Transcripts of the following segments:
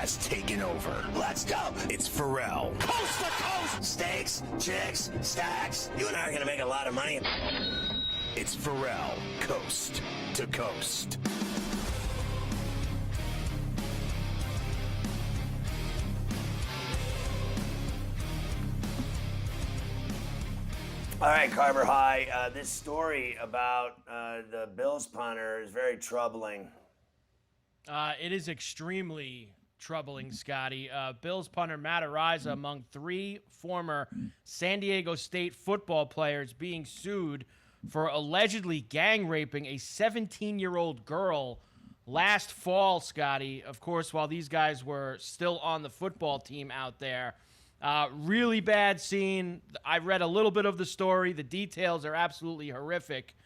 has taken over. Let's go. It's Ferrall. Coast to coast. Steaks, chicks, stacks. You and I are going to make a lot of money. It's Ferrall, coast to coast. All right, Carver High. This story about the Bills punter is very troubling. It is extremely troubling, Scotty. Bills punter Matt Araiza among 3 former San Diego State football players being sued for allegedly gang raping a 17-year-old girl last fall, Scotty. Of course, while these guys were still on the football team out there. Really bad scene. I read a little bit of the story. The details are absolutely horrific.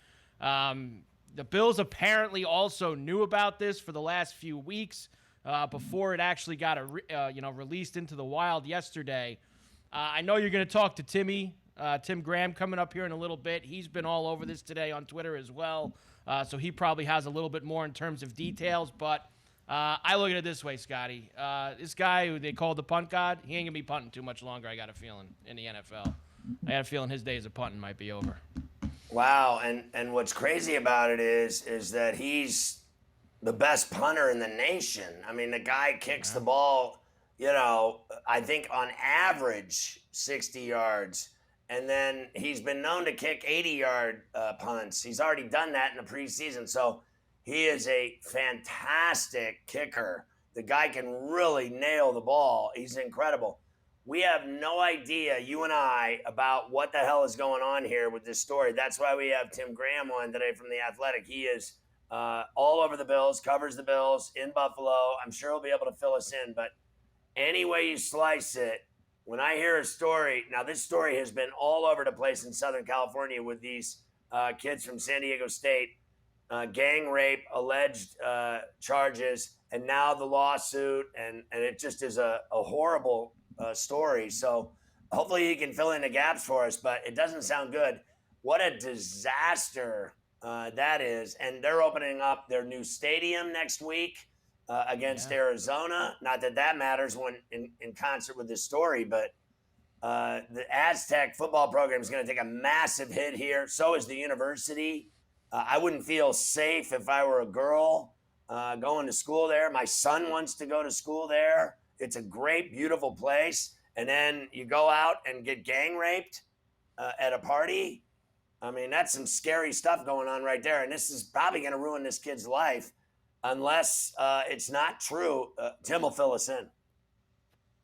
The Bills apparently also knew about this for the last few weeks before it actually got released into the wild yesterday. I know you're going to talk to Tim Graham coming up here in a little bit. He's been all over this today on Twitter as well, so he probably has a little bit more in terms of details, but I look at it this way, Scotty. This guy who they called the punt god, he ain't going to be punting too much longer, I got a feeling, in the NFL. I got a feeling his days of punting might be over. Wow, and what's crazy about it is that he's the best punter in the nation. I mean, the guy kicks the ball, I think on average 60 yards. And then he's been known to kick 80-yard punts. He's already done that in the preseason, so he is a fantastic kicker. The guy can really nail the ball. He's incredible. We have no idea, you and I, about what the hell is going on here with this story. That's why we have Tim Graham on today from The Athletic. He is all over the Bills, covers the Bills in Buffalo. I'm sure he'll be able to fill us in. But any way you slice it, when I hear a story, now this story has been all over the place in Southern California with these kids from San Diego State, gang rape, alleged charges, and now the lawsuit, and it just is a horrible story. So hopefully he can fill in the gaps for us, but it doesn't sound good. What a disaster that is. And they're opening up their new stadium next week against Arizona. Not that that matters when in concert with this story, but the Aztec football program is going to take a massive hit here. So is the university. I wouldn't feel safe if I were a girl going to school there. My son wants to go to school there. It's a great, beautiful place. And then you go out and get gang raped at a party. I mean, that's some scary stuff going on right there. And this is probably going to ruin this kid's life unless it's not true. Tim will fill us in.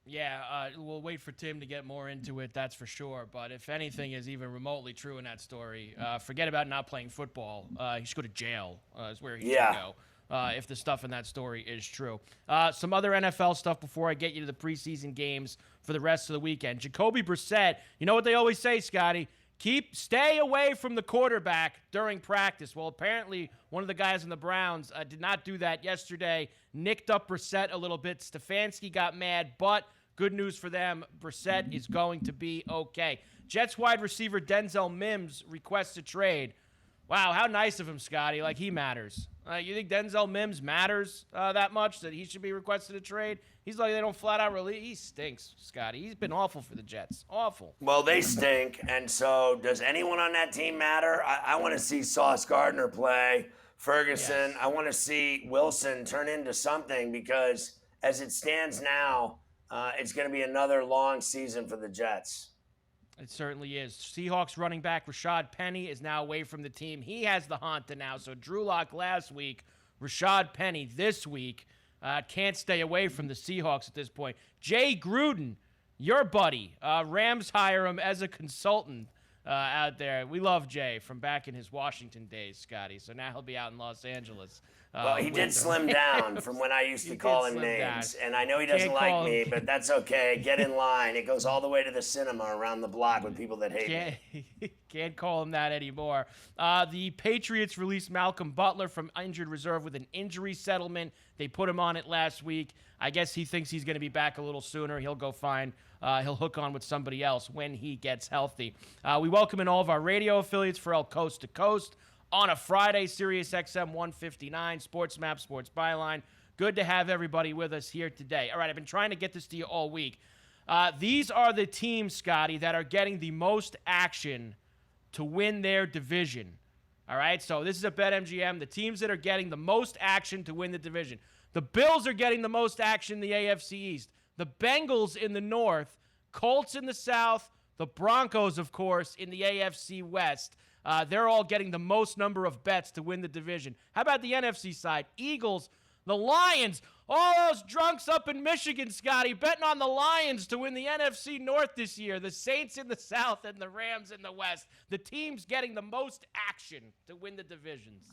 Yeah, we'll wait for Tim to get more into it, that's for sure. But if anything is even remotely true in that story, forget about not playing football. He should go to jail is where he should go. If the stuff in that story is true. Some other NFL stuff before I get you to the preseason games for the rest of the weekend. Jacoby Brissett, you know what they always say, Scotty? Stay away from the quarterback during practice. Well, apparently one of the guys in the Browns did not do that yesterday, nicked up Brissett a little bit. Stefanski got mad, but good news for them, Brissett is going to be okay. Jets wide receiver Denzel Mims requests a trade. Wow, how nice of him, Scotty. Like, he matters. You think Denzel Mims matters that much that he should be requested a trade? He's like, they don't flat out release. He stinks, Scotty. He's been awful for the Jets. Awful. Well, they stink, and so does anyone on that team matter? I want to see Sauce Gardner play, Ferguson. Yes. I want to see Wilson turn into something because as it stands now, it's going to be another long season for the Jets. It certainly is. Seahawks running back Rashad Penny is now away from the team. He has the Honta now. So Drew Lock last week, Rashad Penny this week. Can't stay away from the Seahawks at this point. Jay Gruden, your buddy. Rams hire him as a consultant out there. We love Jay from back in his Washington days, Scotty. So now he'll be out in Los Angeles. Well, he did slim down from when I used to call him names. And I know he doesn't like me, but that's okay. Get in line. It goes all the way to the cinema around the block with people that hate me. Can't call him that anymore. The Patriots released Malcolm Butler from injured reserve with an injury settlement. They put him on it last week. I guess he thinks he's going to be back a little sooner. He'll go fine. He'll hook on with somebody else when he gets healthy. We welcome in all of our radio affiliates for El Coast to Coast. On a Friday, Sirius XM 159, Sports Map, Sports Byline. Good to have everybody with us here today. All right, I've been trying to get this to you all week. These are the teams, Scotty, that are getting the most action to win their division. All right, so this is a BetMGM. The teams that are getting the most action to win the division. The Bills are getting the most action in the AFC East. The Bengals in the North. Colts in the South. The Broncos, of course, in the AFC West. They're all getting the most number of bets to win the division. How about the NFC side? Eagles, the Lions. All those drunks up in Michigan, Scotty, betting on the Lions to win the NFC North this year. The Saints in the South and the Rams in the West. The teams getting the most action to win the divisions.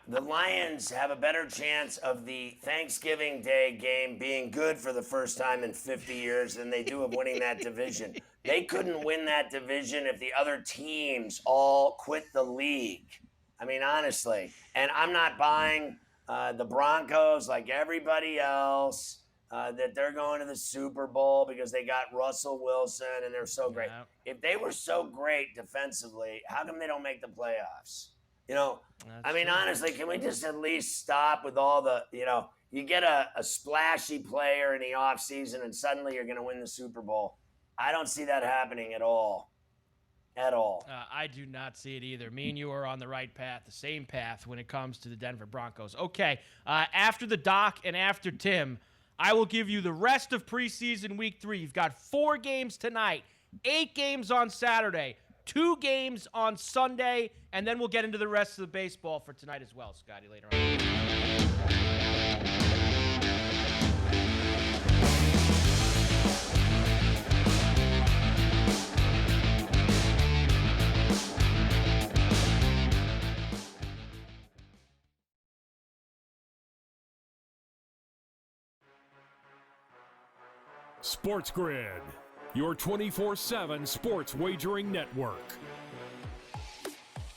The Lions have a better chance of the Thanksgiving Day game being good for the first time in 50 years than they do of winning that division. They couldn't win that division if the other teams all quit the league. I mean, honestly. And I'm not buying the Broncos like everybody else, that they're going to the Super Bowl because they got Russell Wilson and they're so great. Yeah. If they were so great defensively, how come they don't make the playoffs? You know, That's I mean, true. honestly, can we just at least stop with all the, you get a splashy player in the offseason and suddenly you're going to win the Super Bowl. I don't see that happening at all. At all. I do not see it either. Me and you are on the right path, the same path when it comes to the Denver Broncos. Okay, after the Doc and after Tim, I will give you the rest of preseason week 3. You've got 4 games tonight, 8 games on Saturday, 2 games on Sunday, and then we'll get into the rest of the baseball for tonight as well, Scotty, later on. Sports Grid, your 24/7 sports wagering network.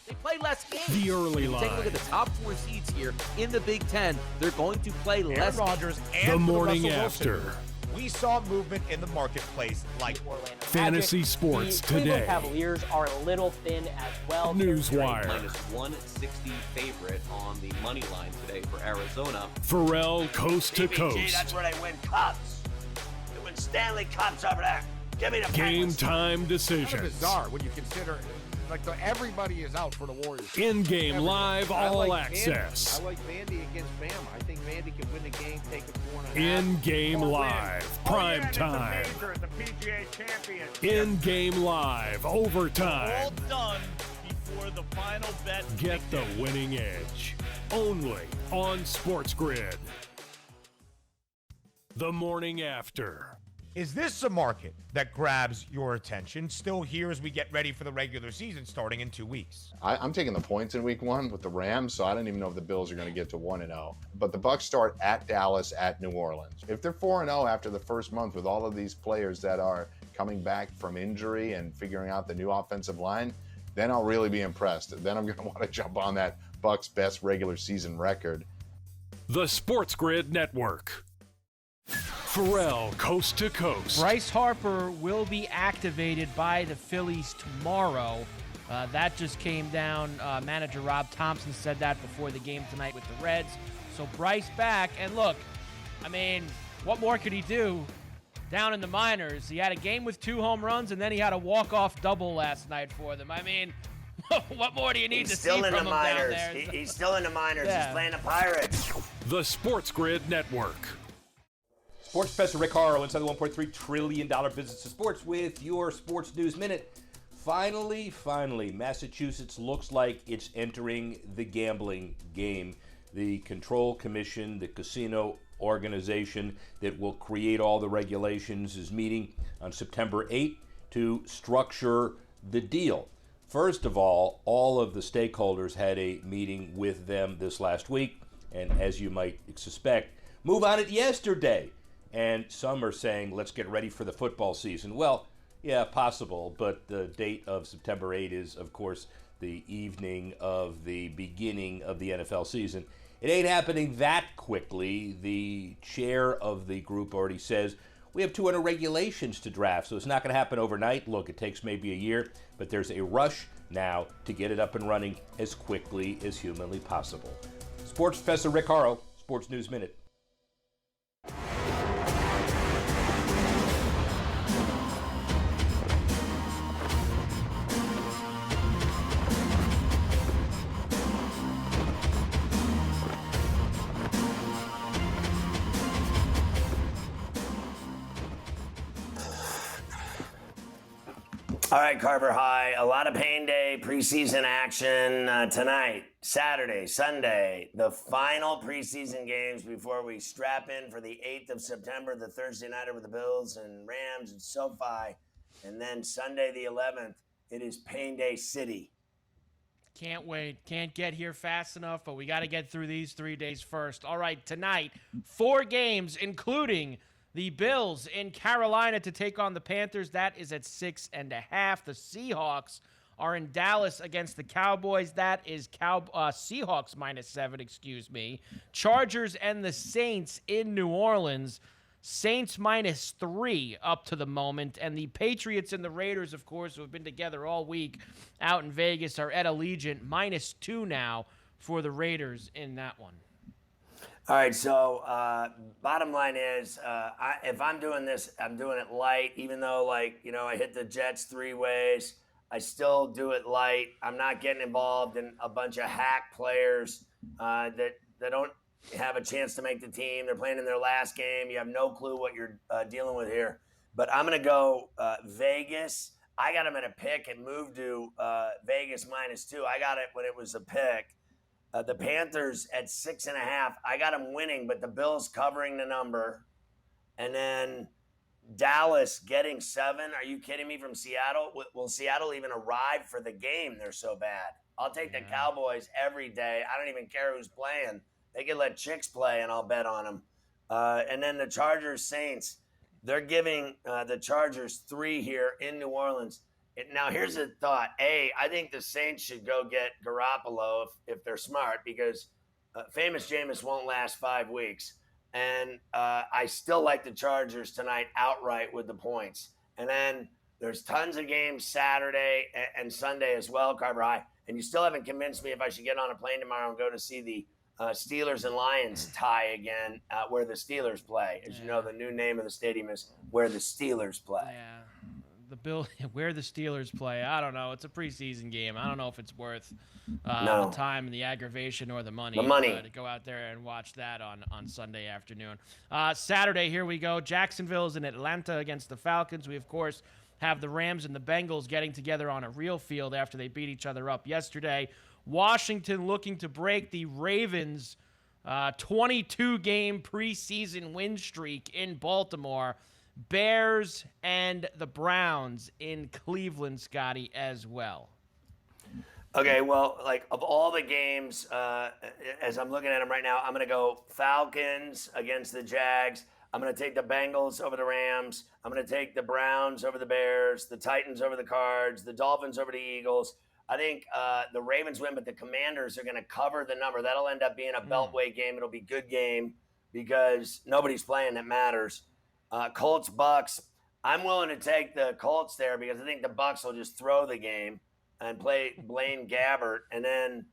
They play less games. The early Take a look line. at the top 4 seeds here in the Big Ten. They're going to play Aaron less Rodgers games. and The for morning Russell Wilson. after. We saw movement in the marketplace like Fantasy sports the Cleveland today. Cavaliers are a little thin as well. Newswire. Minus 160 favorite on the money line today for Arizona. Pharrell coast to PPG, that's coast. where they win cups. They win Stanley Cups over there. Give me the Game Penguins. time Kind of decisions. bizarre when you consider everybody is out for the Warriors. In-game live I all like access. I like Vandy against Bama. I think Vandy can win the game, take it 4.5. In-game live. Prime time. In-game live. Overtime. done before the final bet. Get the winning edge. Only on Sports Grid. The morning after. Is this a market that grabs your attention still here as we get ready for the regular season starting in 2 weeks? I'm taking the points in week 1 with the Rams, so I don't even know if the Bills are going to get to 1-0. But the Bucs start at Dallas, at New Orleans. If they're 4-0 after the first month with all of these players that are coming back from injury and figuring out the new offensive line, then I'll really be impressed. Then I'm going to want to jump on that Bucs best regular season record. The Sports Grid Network. Pharrell coast to coast. Bryce Harper will be activated by the Phillies tomorrow. That just came down. Manager Rob Thompson said that before the game tonight with the Reds. So Bryce back. And look, I mean, what more could he do down in the minors? He had a game with 2 home runs, and then he had a walk-off double last night for them. I mean, what more do you need He's to still see in from the him down minors. there? He's still in the minors. Yeah. He's playing the Pirates. The Sports Grid Network. Sports Professor Rick Horrow inside the $1.3 trillion business of sports with your Sports News Minute. Finally, Massachusetts looks like it's entering the gambling game. The Control Commission, the casino organization that will create all the regulations, is meeting on September 8th to structure the deal. First of all of the stakeholders had a meeting with them this last week, and as you might suspect, move on it yesterday. And some are saying, let's get ready for the football season. Well, yeah, possible, but the date of September 8th is, of course, the evening of the beginning of the NFL season. It ain't happening that quickly. The chair of the group already says, we have 200 regulations to draft, so it's not going to happen overnight. Look, it takes maybe a year, but there's a rush now to get it up and running as quickly as humanly possible. Sports Professor Rick Horrow, Sports News Minute. All right, Carver High. A lot of Pain Day preseason action tonight, Saturday, Sunday. The final preseason games before we strap in for the 8th of September, the Thursday nighter with the Bills and Rams and SoFi. And then Sunday, the 11th, it is Pain Day City. Can't wait. Can't get here fast enough, but we got to get through these 3 days first. All right, tonight, 4 games, including the Bills in Carolina to take on the Panthers. That is at 6.5. The Seahawks are in Dallas against the Cowboys. That is Seahawks -7, excuse me. Chargers and the Saints in New Orleans. Saints -3 up to the moment. And the Patriots and the Raiders, of course, who have been together all week out in Vegas, are at Allegiant -2 now for the Raiders in that one. All right, so bottom line is, if I'm doing this, I'm doing it light, even though, I hit the Jets 3 ways. I still do it light. I'm not getting involved in a bunch of hack players that don't have a chance to make the team. They're playing in their last game. You have no clue what you're dealing with here. But I'm going to go Vegas. I got them at a pick and moved to Vegas -2. I got it when it was a pick. The Panthers at 6.5. I got them winning, but the Bills covering the number. And then Dallas getting 7. Are you kidding me, from Seattle? Will Seattle even arrive for the game? They're so bad. I'll take the Cowboys every day. I don't even care who's playing. They can let chicks play, and I'll bet on them. And then the Chargers Saints. They're giving the Chargers 3 here in New Orleans. Now, here's a thought. I think the Saints should go get Garoppolo if they're smart, because famous Jameis won't last 5 weeks. And I still like the Chargers tonight outright with the points. And then there's tons of games Saturday and Sunday as well, Carver High. And you still haven't convinced me if I should get on a plane tomorrow and go to see the Steelers and Lions tie again where the Steelers play. As you know, the new name of the stadium is where the Steelers play. Yeah. Where the Steelers play, I don't know. It's a preseason game. I don't know if it's worth the time and the aggravation or the money. To go out there and watch that on Sunday afternoon. Saturday, here we go. Jacksonville is in Atlanta against the Falcons. We, of course, have the Rams and the Bengals getting together on a real field after they beat each other up yesterday. Washington looking to break the Ravens' 22-game preseason win streak in Baltimore. Bears and the Browns in Cleveland, Scotty, as well. Okay, well, of all the games, as I'm looking at them right now, I'm going to go Falcons against the Jags. I'm going to take the Bengals over the Rams. I'm going to take the Browns over the Bears, the Titans over the Cards, the Dolphins over the Eagles. I think the Ravens win, but the Commanders are going to cover the number. That'll end up being a Beltway game. It'll be a good game because nobody's playing that matters. Colts, Bucks. I'm willing to take the Colts there because I think the Bucks will just throw the game and play Blaine Gabbert. And then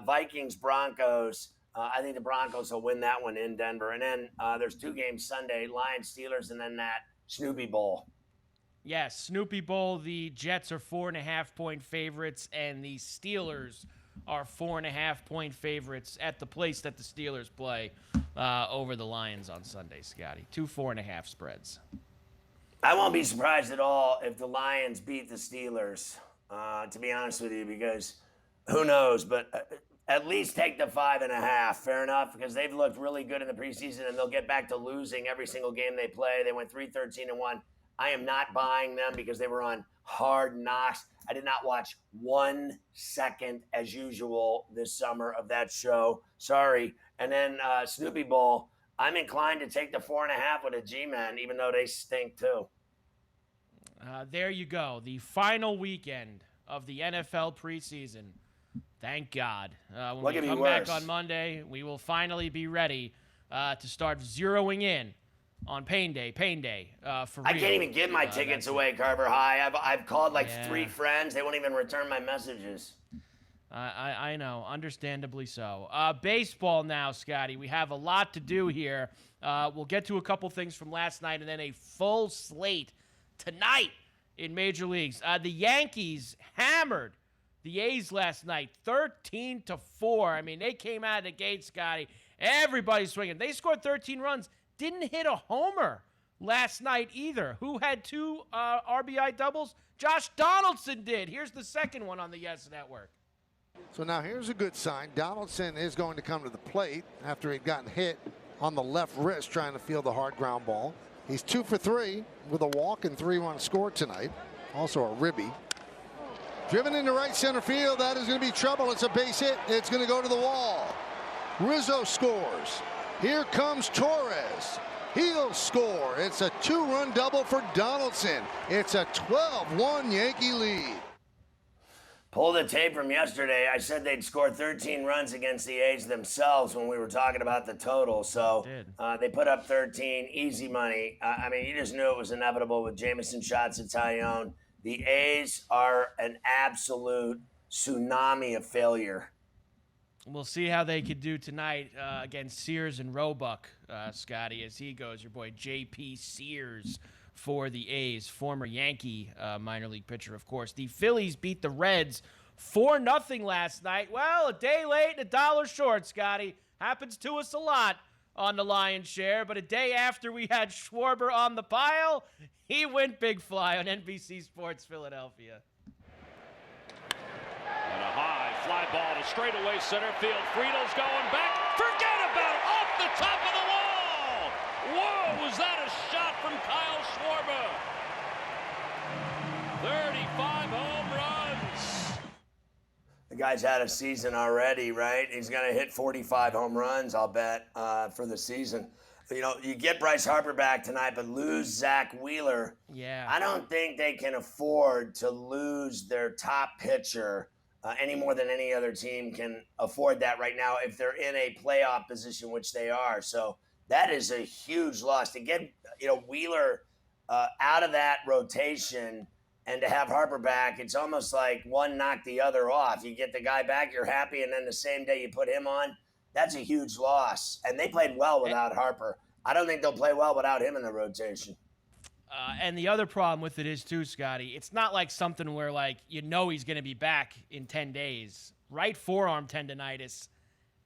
Vikings, Broncos. I think the Broncos will win that one in Denver. And then there's 2 games Sunday, Lions, Steelers, and then that Snoopy Bowl. Yes, Snoopy Bowl. The Jets are 4.5-point favorites, and the Steelers are 4.5-point favorites at the place that the Steelers play over the Lions on Sunday, Scotty. 2 4.5 spreads. I won't be surprised at all if the Lions beat the Steelers, to be honest with you, because who knows, but at least take the 5.5. Fair enough, because they've looked really good in the preseason, and they'll get back to losing every single game they play. They went 3-13-1. I am not buying them because they were on Hard Knocks. I did not watch 1 second, as usual, this summer of that show. Sorry. And then Snoopy Bowl, I'm inclined to take the 4.5 with a G-Man, even though they stink too. There you go. The final weekend of the NFL preseason. Thank God. When we come back on Monday, we will finally be ready to start zeroing in on Pain Day, for real. I can't even give my tickets away, Carver High. I've called 3 friends. They won't even return my messages. I know, understandably so. Baseball now, Scotty. We have a lot to do here. We'll get to a couple things from last night and then a full slate tonight in Major Leagues. The Yankees hammered the A's last night, 13-4. I mean, they came out of the gate, Scotty. Everybody's swinging. They scored 13 runs. Didn't hit a homer last night either. Who had 2 RBI doubles? Josh Donaldson did. Here's the second one on the Yes Network. So now here's a good sign. Donaldson is going to come to the plate after he'd gotten hit on the left wrist trying to field the hard ground ball. He's 2 for 3 with a walk and 3 runs scored tonight. Also a ribby. Driven into right center field. That is going to be trouble. It's a base hit. It's going to go to the wall. Rizzo scores. Here comes Torres. He'll score. It's a 2-run double for Donaldson. It's a 12-1 Yankee lead. Pull the tape from yesterday. I said they'd score 13 runs against the A's themselves when we were talking about the total. So they put up 13, easy money. I mean, you just knew it was inevitable with Jameson shots at Tyron. The A's are an absolute tsunami of failure. We'll see how they could do tonight against Sears and Roebuck, Scotty, as he goes. Your boy J.P. Sears for the A's, former Yankee minor league pitcher, of course. The Phillies beat the Reds 4-0 last night. Well, a day late and $1 short, Scotty. Happens to us a lot on the Lion's Share, but a day after we had Schwarber on the pile, he went big fly on NBC Sports Philadelphia. And a high fly ball to straightaway center field. Friedel's going back. Forget about it. Off the top of the wall. Whoa, was that a shot from Kyle Schwarber? 35 home runs. The guy's had a season already, right? He's going to hit 45 home runs, I'll bet, for the season. You know, you get Bryce Harper back tonight, but lose Zach Wheeler. Yeah. I don't think they can afford to lose their top pitcher any more than any other team can afford that right now if they're in a playoff position, which they are. So that is a huge loss. To get, Wheeler out of that rotation and to have Harper back, it's almost like one knocked the other off. You get the guy back, you're happy, and then the same day you put him on, that's a huge loss. And they played well without Harper. I don't think they'll play well without him in the rotation. And the other problem with it is, too, Scotty, it's not like something where, he's going to be back in 10 days. Right forearm tendonitis,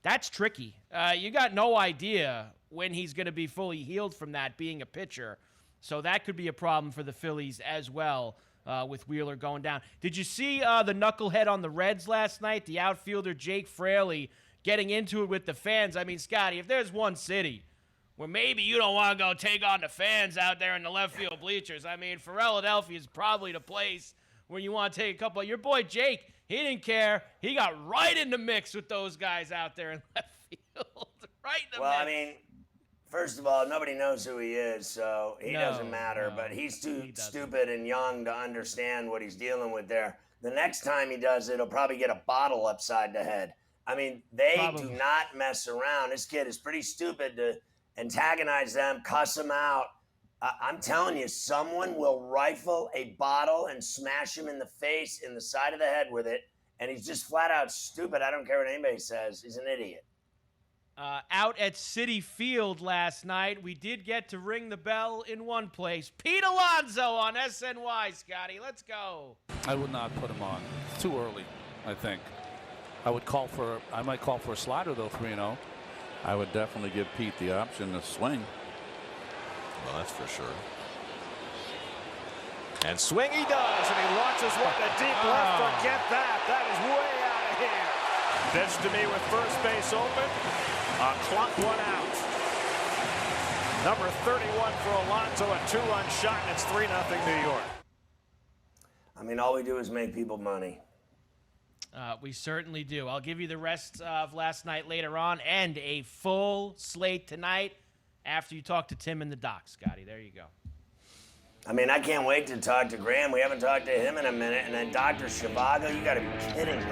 that's tricky. You got no idea when he's going to be fully healed from that being a pitcher. So that could be a problem for the Phillies as well with Wheeler going down. Did you see the knucklehead on the Reds last night, the outfielder Jake Fraley, getting into it with the fans? I mean, Scotty, if there's one city where maybe you don't want to go take on the fans out there in the left field bleachers, I mean, Philadelphia is probably the place where you want to take a couple. Your boy Jake, he didn't care. He got right in the mix with those guys out there in left field. Right in the mix. Well, I mean, first of all, nobody knows who he is, so he doesn't matter. But he's too stupid and young to understand what he's dealing with there. The next time he does it, he'll probably get a bottle upside the head. I mean, they do not mess around. This kid is pretty stupid to antagonize them, cuss them out. I'm telling you, someone will rifle a bottle and smash him in the face, in the side of the head with it, and he's just flat out stupid. I don't care what anybody says. He's an idiot. Out at Citi Field last night, we did get to ring the bell in one place. Pete Alonso on SNY, Scotty. Let's go. I would not put him on. It's too early, I think. I might call for a slider, though, 3-0. I would definitely give Pete the option to swing. Well, that's for sure. And swing he does, and he launches one to deep left. Forget that. That is way out of here. Pitch to me with first base open. A clock one out. Number 31 for Alonso, a 2-run shot, and it's 3-0 New York. I mean, all we do is make people money. We certainly do. I'll give you the rest of last night later on and a full slate tonight after you talk to Tim and the doc, Scotty. There you go. I mean, I can't wait to talk to Graham. We haven't talked to him in a minute. And then Dr. Zhivago, you got to be kidding me.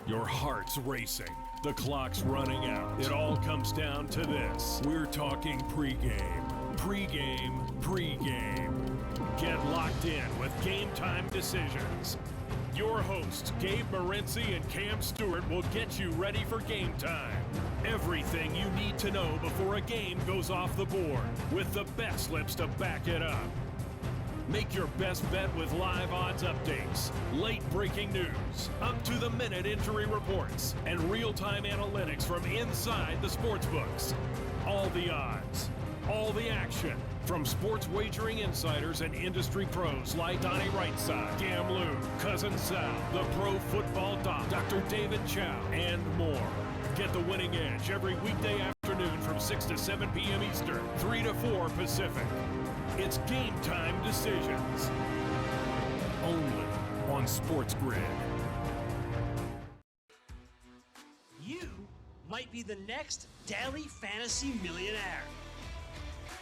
Your heart's racing. The clock's running out. It all comes down to this. We're talking pregame. Pregame. Get locked in with Game Time Decisions. Your hosts, Gabe Morency and Cam Stewart, will get you ready for game time. Everything you need to know before a game goes off the board, with the bet slips to back it up. Make your best bet with live odds updates, late breaking news, up-to-the-minute injury reports, and real-time analytics from inside the sportsbooks. All the odds, all the action, from sports wagering insiders and industry pros like Donnie Rightside, Gam Lou, Cousin Sal, the Pro Football Doc, Dr. David Chow, and more. Get the winning edge every weekday afternoon from 6 to 7 p.m. Eastern, 3 to 4 Pacific. It's Game Time Decisions. Only on Sports Grid. You might be the next daily fantasy millionaire.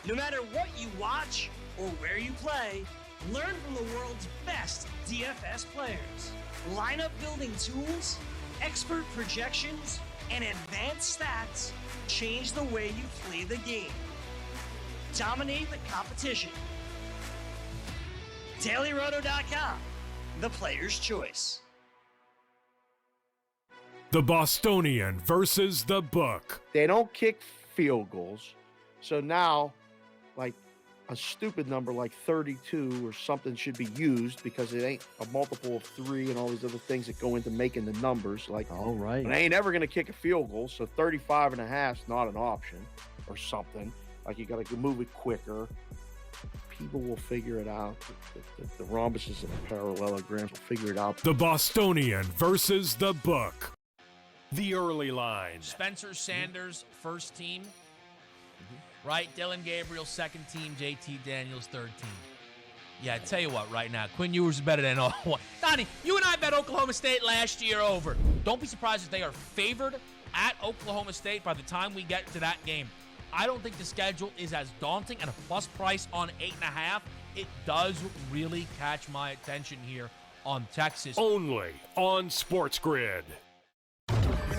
No matter what you watch or where you play, learn from the world's best DFS players. Lineup building tools, expert projections, and advanced stats change the way you play the game. Dominate the competition. DailyRoto.com, the player's choice. The Bostonian versus the book. They don't kick field goals. So now, like, a stupid number like 32 or something should be used because it ain't a multiple of 3 and all these other things that go into making the numbers. Like, all right, but I ain't ever going to kick a field goal, so 35.5 is not an option or something. Like, you got to move it quicker. People will figure it out. The rhombuses and the parallelograms will figure it out. The Bostonian versus the book. The early line. Spencer Sanders, first team. Right? Dylan Gabriel, second team. JT Daniels, third team. Yeah, I tell you what, right now, Quinn Ewers is better than all. Donnie, you and I bet Oklahoma State last year over. Don't be surprised if they are favored at Oklahoma State by the time we get to that game. I don't think the schedule is as daunting, and a plus price on 8.5. It does really catch my attention here on Texas. Only on Sports Grid.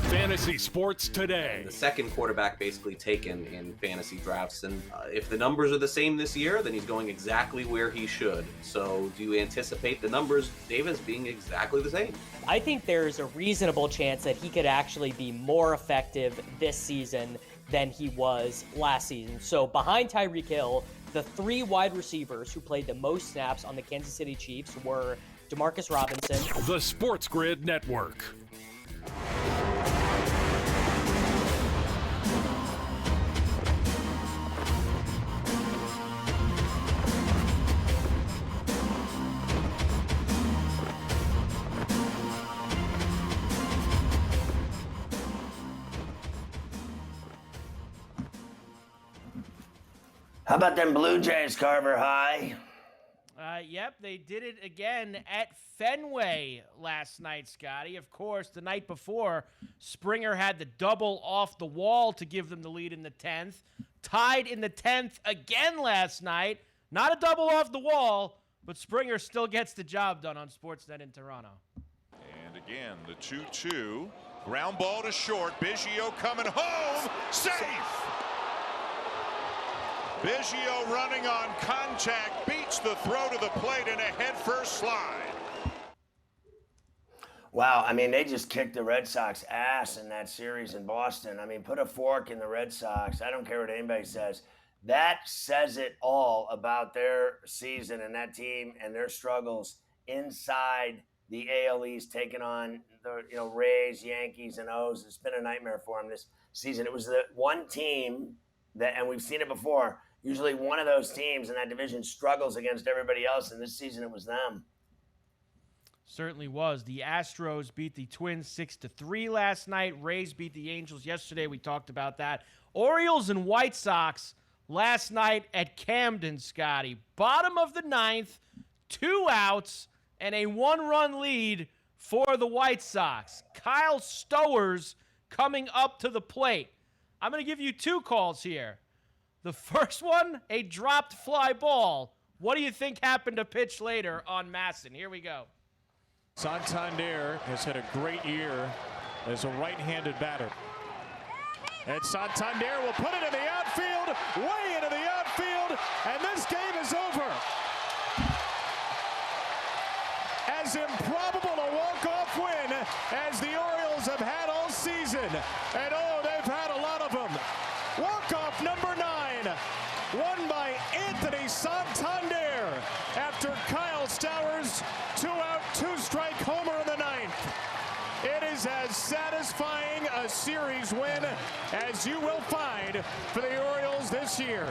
Fantasy Sports Today. The second quarterback basically taken in fantasy drafts, and if the numbers are the same this year, then he's going exactly where he should. So do you anticipate the numbers, Davis, being exactly the same? I think there's a reasonable chance that he could actually be more effective this season than he was last season. So behind Tyreek Hill, the 3 wide receivers who played the most snaps on the Kansas City Chiefs were Demarcus Robinson. The Sports Grid Network. How about them Blue Jays, Carver High? Yep, they did it again at Fenway last night, Scotty. Of course, the night before, Springer had the double off the wall to give them the lead in the 10th. Tied in the 10th again last night. Not a double off the wall, but Springer still gets the job done on Sportsnet in Toronto. And again, the 2-2. Ground ball to short. Biggio coming home. Safe! Biggio running on contact, beats the throw to the plate in a head-first slide. Wow, I mean, they just kicked the Red Sox ass in that series in Boston. I mean, put a fork in the Red Sox. I don't care what anybody says. That says it all about their season and that team and their struggles inside the AL East, taking on the Rays, Yankees, and O's. It's been a nightmare for them this season. It was the one team that, and we've seen it before, usually one of those teams in that division struggles against everybody else, and this season it was them. Certainly was. The Astros beat the Twins 6-3 last night. Rays beat the Angels yesterday. We talked about that. Orioles and White Sox last night at Camden, Scotty. Bottom of the 9th, 2 outs, and a 1-run lead for the White Sox. Kyle Stowers coming up to the plate. I'm going to give you 2 calls here. The first one, a dropped fly ball. What do you think happened to pitch later on Masson? Here we go. Santander has had a great year as a right-handed batter. And Santander will put it in the outfield, way into the outfield, and this game is over. As as improbable a walk-off win as the Orioles have had all season. And oh, they've had a lot of them. Walk-off number 9, won by Anthony Santander after Kyle Stowers' 2-out, 2-strike homer in the 9th. It is as satisfying a series win as you will find for the Orioles this year.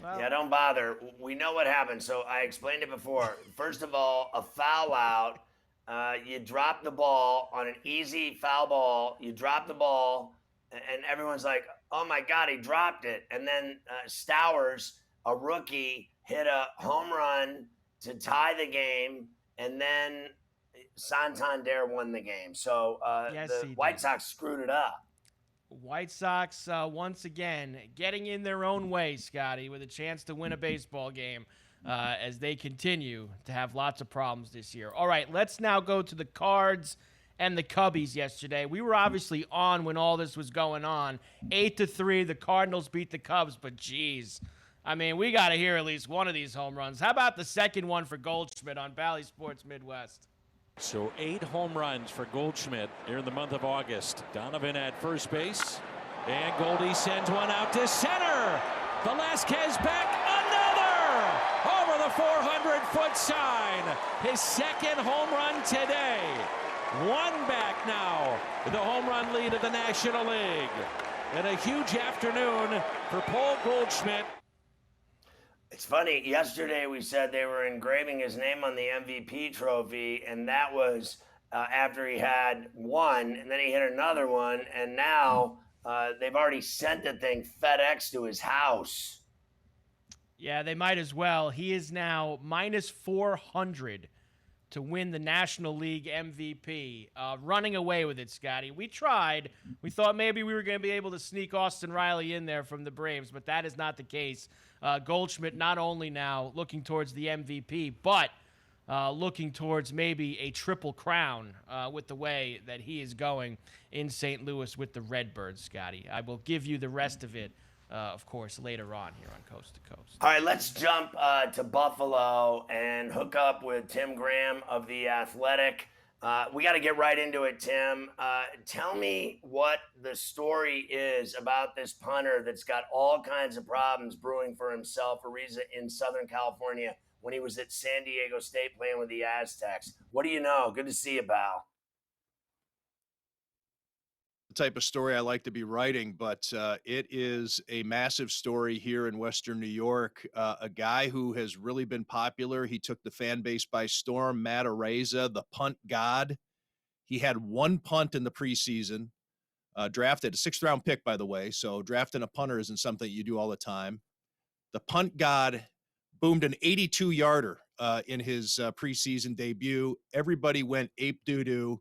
Yeah, don't bother. We know what happened. So I explained it before. First of all, a foul out. You drop the ball on an easy foul ball. You drop the ball, and everyone's like, oh, my God, he dropped it. And then Stowers, a rookie, hit a home run to tie the game, and then Santander won the game. So the White Sox screwed it up. White Sox, once again, getting in their own way, Scotty, with a chance to win a baseball game as they continue to have lots of problems this year. All right, let's now go to the Cards and the Cubbies yesterday. We were obviously on when all this was going on. 8-3, the Cardinals beat the Cubs, but geez. I mean, we got to hear at least one of these home runs. How about the second one for Goldschmidt on Bally Sports Midwest? So 8 home runs for Goldschmidt here in the month of August. Donovan at first base. And Goldie sends one out to center. Velasquez back, another! Over the 400-foot sign. His second home run today. 1 back now. The home run lead of the National League. And a huge afternoon for Paul Goldschmidt. It's funny, yesterday we said they were engraving his name on the MVP trophy, and that was after he had one, and then he hit another one, and now they've already sent the thing FedEx to his house. Yeah, they might as well. He is now minus 400 to win the National League MVP. Running away with it, Scotty. We tried. We thought maybe we were going to be able to sneak Austin Riley in there from the Braves, but that is not the case. Goldschmidt not only now looking towards the MVP, but looking towards maybe a triple crown with the way that he is going in St. Louis with the Redbirds, Scotty. I will give you the rest of it, of course, later on here on Coast to Coast. All right, let's jump to Buffalo and hook up with Tim Graham of The Athletic. We got to get right into it, Tim. Tell me what the story is about this punter that's got all kinds of problems brewing for himself, Araiza, in Southern California when he was at San Diego State playing with the Aztecs. What do you know? Good to see you, pal. The type of story I like to be writing, but it is a massive story here in Western New York. A guy who has really been popular. He took the fan base by storm, Matt Araiza, the punt god. He had 1 punt in the preseason, drafted a 6th-round pick, by the way, so drafting a punter isn't something you do all the time. The punt god boomed an 82-yarder in his preseason debut. Everybody went ape doo-doo.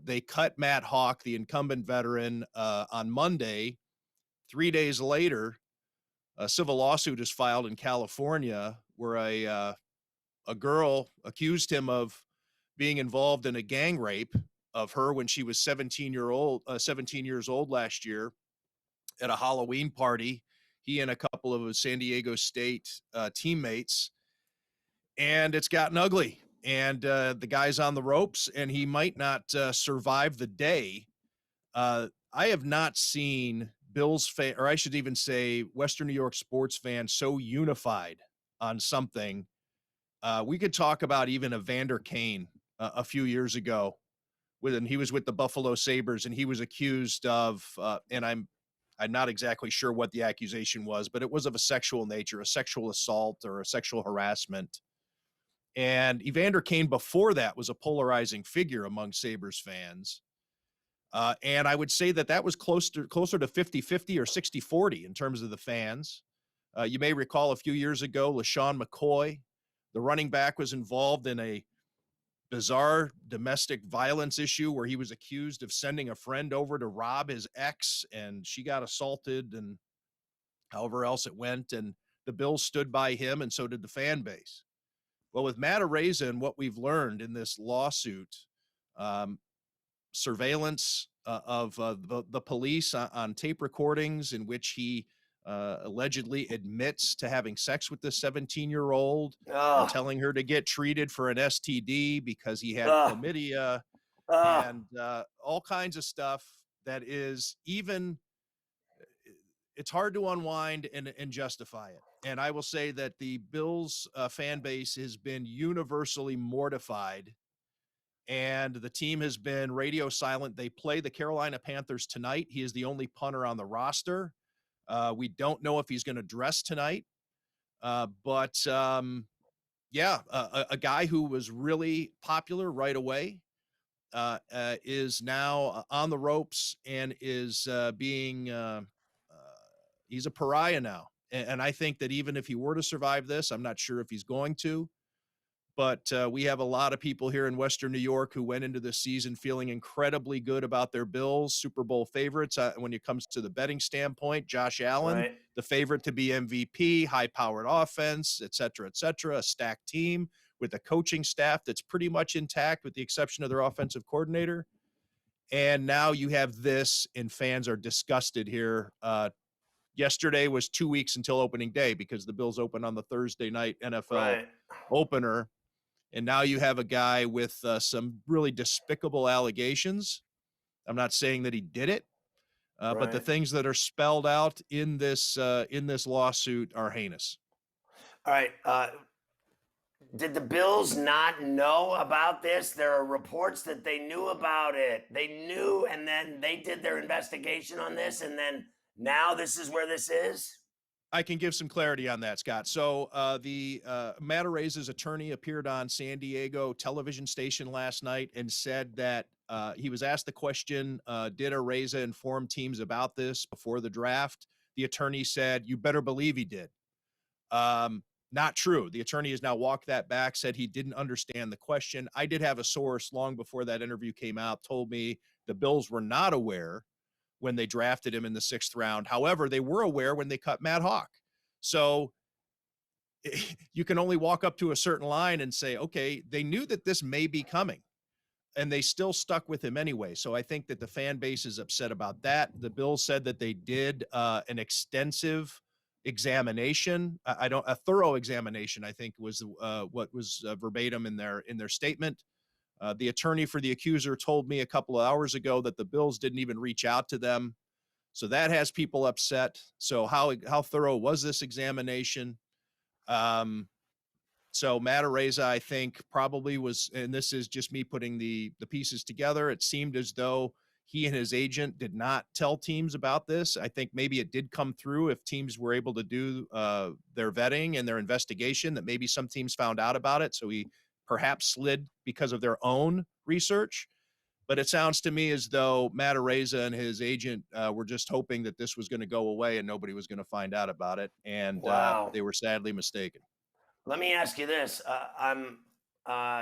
They cut Matt Hawk, the incumbent veteran, on Monday. 3 days later, a civil lawsuit is filed in California where a girl accused him of being involved in a gang rape of her when she was 17 years old last year at a Halloween party. He and a couple of his San Diego State teammates, and it's gotten ugly. And the guy's on the ropes, and he might not survive the day. I have not seen Bills fan, or I should even say Western New York sports fans, so unified on something. We could talk about even Evander Kane a few years ago, he was with the Buffalo Sabres, and he was accused of, and I'm not exactly sure what the accusation was, but it was of a sexual nature, a sexual assault or a sexual harassment. And Evander Kane before that was a polarizing figure among Sabres fans. And I would say that was closer to 50-50 or 60-40 in terms of the fans. You may recall a few years ago, LaShawn McCoy, the running back, was involved in a bizarre domestic violence issue where he was accused of sending a friend over to rob his ex, and she got assaulted, and however else it went. And the Bills stood by him, and so did the fan base. Well, with Matt Araiza and what we've learned in this lawsuit, surveillance of the police on tape recordings in which he allegedly admits to having sex with this 17-year-old Ugh. and telling her to get treated for an STD because he had Ugh. chlamydia Ugh. and all kinds of stuff that is even it's hard to unwind and justify it. And I will say that the Bills fan base has been universally mortified, and the team has been radio silent. They play the Carolina Panthers tonight. He is the only punter on the roster. We don't know if he's going to dress tonight. But a guy who was really popular right away is now on the ropes and is being he's a pariah now. And I think that even if he were to survive this, I'm not sure if he's going to, but we have a lot of people here in Western New York who went into this season feeling incredibly good about their Bills, Super Bowl favorites. When it comes to the betting standpoint, Josh Allen, Right. the favorite to be MVP, high-powered offense, et cetera, a stacked team with a coaching staff that's pretty much intact with the exception of their offensive coordinator. And now you have this, and fans are disgusted here. Yesterday was 2 weeks until opening day because the Bills open on the Thursday night NFL Right. opener. And now you have a guy with some really despicable allegations. I'm not saying that he did it, but the Right. things that are spelled out in this lawsuit are heinous. All right. Did the Bills not know about this? There are reports that they knew about it. They knew, and then they did their investigation on this, and then now this is where this is? I can give some clarity on that, Scott. So Matt Araiza's attorney appeared on San Diego television station last night and said that he was asked the question, did Araiza inform teams about this before the draft? The attorney said, you better believe he did. Not true. The attorney has now walked that back, said he didn't understand the question. I did have a source long before that interview came out, told me the Bills were not aware when they drafted him in the 6th round. However, they were aware when they cut Matt Hawk. So you can only walk up to a certain line and say, okay, they knew that this may be coming, and they still stuck with him anyway. So I think that the fan base is upset about that. The Bills said that they did an extensive examination. A thorough examination, I think, was what was verbatim in their statement. The attorney for the accuser told me a couple of hours ago that the Bills didn't even reach out to them. So that has people upset. So how thorough was this examination? So Matt Araiza, I think, probably was, and this is just me putting the pieces together, it seemed as though he and his agent did not tell teams about this. I think maybe it did come through if teams were able to do their vetting and their investigation, that maybe some teams found out about it. So he perhaps slid because of their own research. But it sounds to me as though Matt Araiza and his agent were just hoping that this was going to go away and nobody was going to find out about it. And Wow. they were sadly mistaken. Let me ask you this. I'm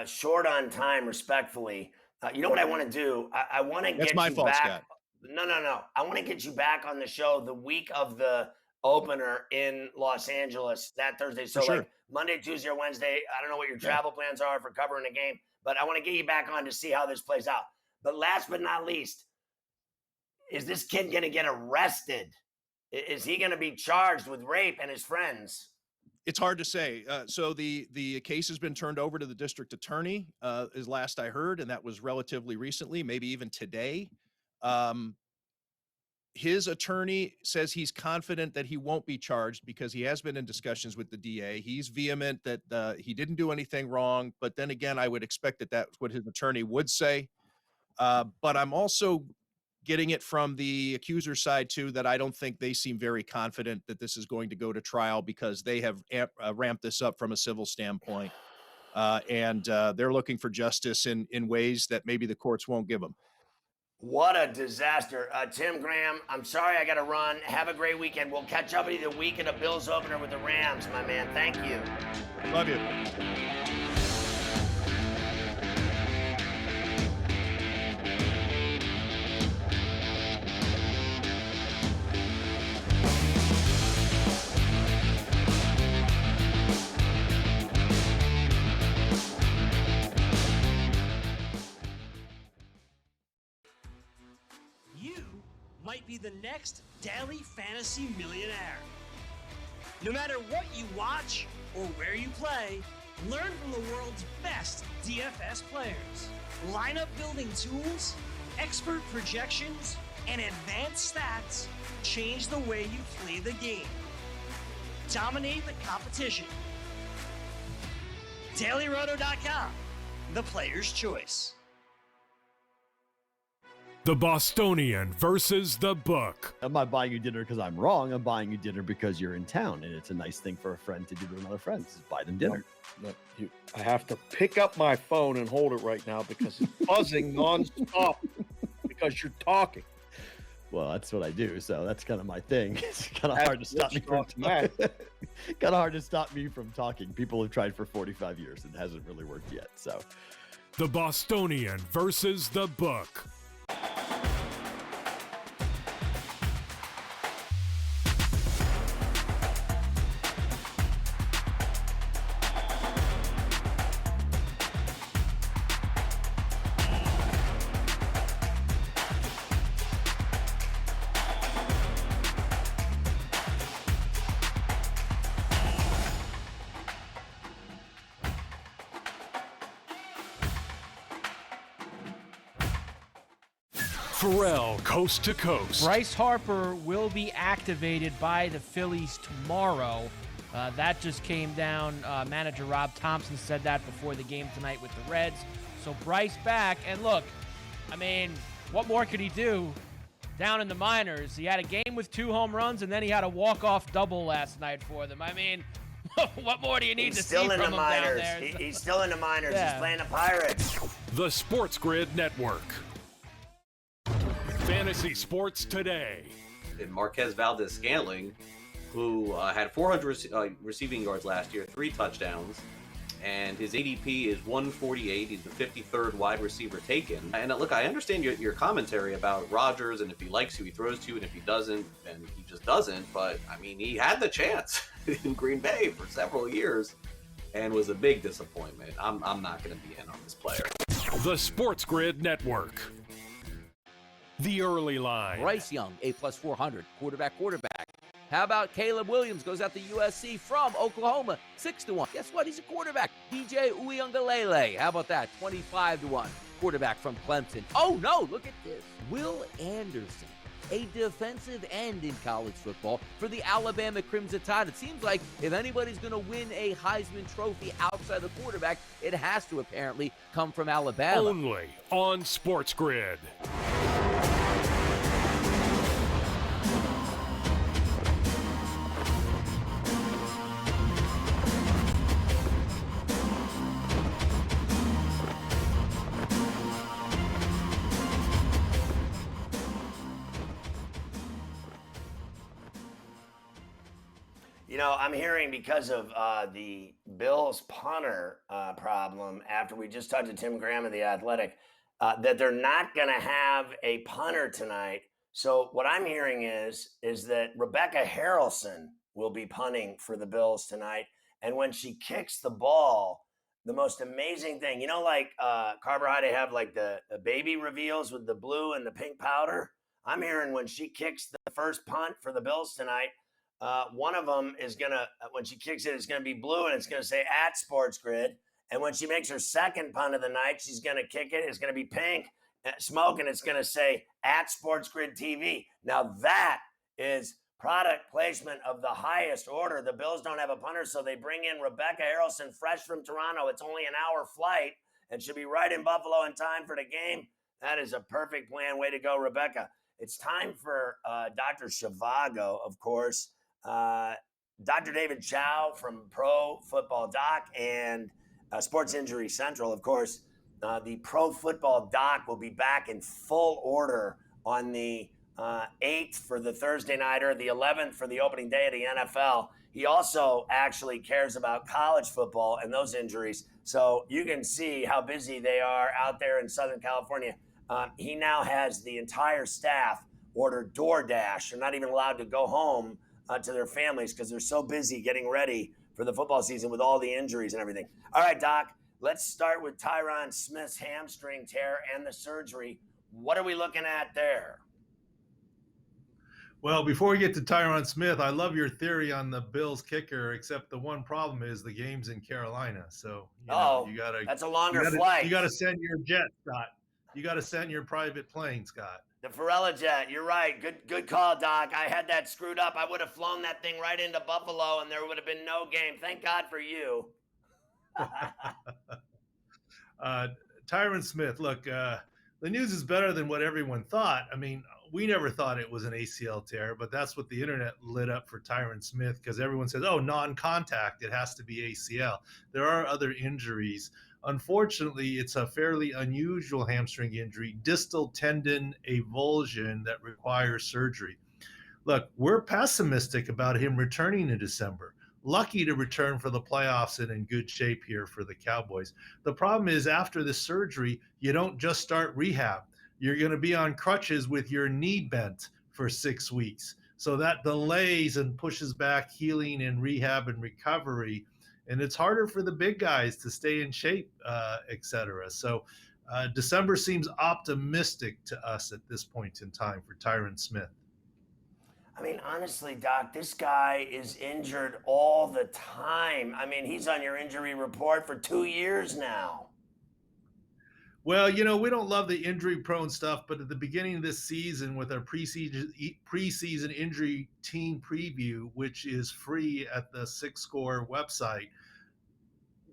short on time, respectfully. You know what I want to do? I want to get That's my you fault, back. Scott. No. I want to get you back on the show the week of the opener in Los Angeles that Thursday. So For sure. like Monday, Tuesday, or Wednesday. I don't know what your travel plans are for covering the game, but I want to get you back on to see how this plays out. But last but not least, is this kid going to get arrested? Is he going to be charged with rape and his friends? It's hard to say. So the case has been turned over to the district attorney, is last I heard, and that was relatively recently, maybe even today. His attorney says he's confident that he won't be charged because he has been in discussions with the DA. He's vehement that he didn't do anything wrong, but then again, I would expect that that's what his attorney would say. But I'm also getting it from the accuser's side too, that I don't think they seem very confident that this is going to go to trial because they have ramped this up from a civil standpoint. And they're looking for justice in ways that maybe the courts won't give them. What a disaster. Tim Graham, I'm sorry I got to run. Have a great weekend. We'll catch up with you the week of the Bills opener with the Rams, my man. Thank you. Love you. You might be the next daily fantasy millionaire. No matter what you watch or where you play, learn from the world's best DFS players. Lineup building tools, expert projections, and advanced stats change the way you play the game. Dominate the competition. DailyRoto.com, the player's choice. The Bostonian versus the Book. I'm not buying you dinner because I'm wrong. I'm buying you dinner because you're in town, and it's a nice thing for a friend to do to another friend. Just buy them dinner. I have to pick up my phone and hold it right now because it's buzzing nonstop because you're talking. Well, that's what I do, so that's kind of my thing. It's kind of hard to stop me from talking. kind of hard to stop me from talking. People have tried for 45 years and it hasn't really worked yet. So, The Bostonian versus the Book. Ferrall, coast to coast. Bryce Harper will be activated by the Phillies tomorrow. That just came down. Manager Rob Thompson said that before the game tonight with the Reds. So Bryce back. And look, I mean, what more could he do down in the minors? He had a game with 2 home runs, and then he had a walk-off double last night for them. I mean, what more do you need to see from him down there? He's still in the minors. Yeah. He's playing the Pirates. The Sports Grid Network. Fantasy Sports Today. And Marquez Valdez-Scantling, who had 400 receiving yards last year, 3 touchdowns, and his ADP is 148. He's the 53rd wide receiver taken. And look, I understand your commentary about Rodgers, and if he likes who he throws to, and if he doesn't, then he just doesn't. But, I mean, he had the chance in Green Bay for several years and was a big disappointment. I'm not going to be in on this player. The Sports Grid Network. The early line. Bryce Young, A+ 400, quarterback. How about Caleb Williams, goes out to USC from Oklahoma, 6-1. Guess what? He's a quarterback. DJ Uiagalelei, how about that? 25-1, quarterback from Clemson. Oh no, look at this. Will Anderson, a defensive end in college football for the Alabama Crimson Tide. It seems like if anybody's going to win a Heisman Trophy outside the quarterback, it has to apparently come from Alabama. Only on Sports Grid. You know, I'm hearing because of the Bills punter problem after we just talked to Tim Graham of The Athletic, that they're not going to have a punter tonight. So what I'm hearing is that Rebecca Harrelson will be punting for the Bills tonight. And when she kicks the ball, the most amazing thing, you know, like Carbohydrate have like the baby reveals with the blue and the pink powder. I'm hearing when she kicks the first punt for the Bills tonight, one of them is going to, when she kicks it, it's going to be blue and it's going to say at Sports Grid. And when she makes her second punt of the night, she's going to kick it. It's going to be pink smoke and it's going to say at Sports Grid TV. Now that is product placement of the highest order. The Bills don't have a punter, so they bring in Rebecca Harrelson fresh from Toronto. It's only an hour flight and should be right in Buffalo in time for the game. That is a perfect plan. Way to go, Rebecca. It's time for Dr. Zhivago, of course. Dr. David Chow from Pro Football Doc and Sports Injury Central, of course. The Pro Football Doc will be back in full order on the 8th for the Thursday nighter, the 11th for the opening day of the NFL. He also actually cares about college football and those injuries. So you can see how busy they are out there in Southern California. He now has the entire staff order DoorDash. They're not even allowed to go home to their families because they're so busy getting ready for the football season with all the injuries and everything. All right, Doc, let's start with Tyron Smith's hamstring tear and the surgery. What are we looking at there? Well, before we get to Tyron Smith, I love your theory on the Bills kicker, except the one problem is the game's in Carolina. So, that's a longer flight. You got to send your jet, Scott. You got to send your private plane, Scott. The Ferrall jet. You're right. Good call, Doc. I had that screwed up. I would have flown that thing right into Buffalo, and there would have been no game. Thank God for you. Tyron Smith, look, the news is better than what everyone thought. I mean, we never thought it was an ACL tear, but that's what the internet lit up for Tyron Smith because everyone says, oh, non-contact, it has to be ACL. There are other injuries. Unfortunately, it's a fairly unusual hamstring injury, distal tendon avulsion that requires surgery. Look, we're pessimistic about him returning in December. Lucky to return for the playoffs and in good shape here for the Cowboys. The problem is after the surgery, you don't just start rehab. You're going to be on crutches with your knee bent for 6 weeks. So that delays and pushes back healing and rehab and recovery. And it's harder for the big guys to stay in shape, et cetera. So December seems optimistic to us at this point in time for Tyron Smith. I mean, honestly, Doc, this guy is injured all the time. I mean, he's on your injury report for 2 years now. Well, we don't love the injury-prone stuff, but at the beginning of this season with our preseason injury team preview, which is free at the Six Score website,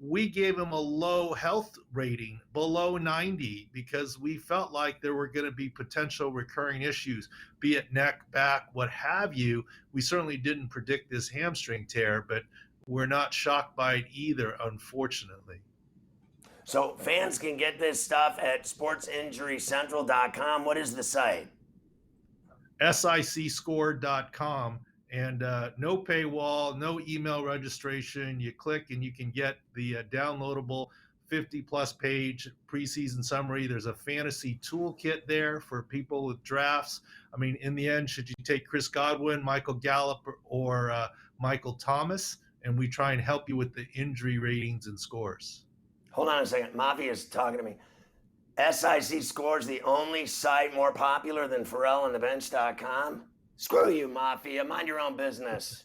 we gave him a low health rating, below 90, because we felt like there were going to be potential recurring issues, be it neck, back, what have you. We certainly didn't predict this hamstring tear, but we're not shocked by it either, unfortunately. So fans can get this stuff at sportsinjurycentral.com. What is the site? SICscore.com. And no paywall, no email registration. You click and you can get the downloadable 50-plus page preseason summary. There's a fantasy toolkit there for people with drafts. I mean, in the end, should you take Chris Godwin, Michael Gallup, or Michael Thomas? And we try and help you with the injury ratings and scores. Hold on a second. Mafia's talking to me. SIC Scores, the only site more popular than FerrallOnTheBench.com? Screw you, Mafia. Mind your own business.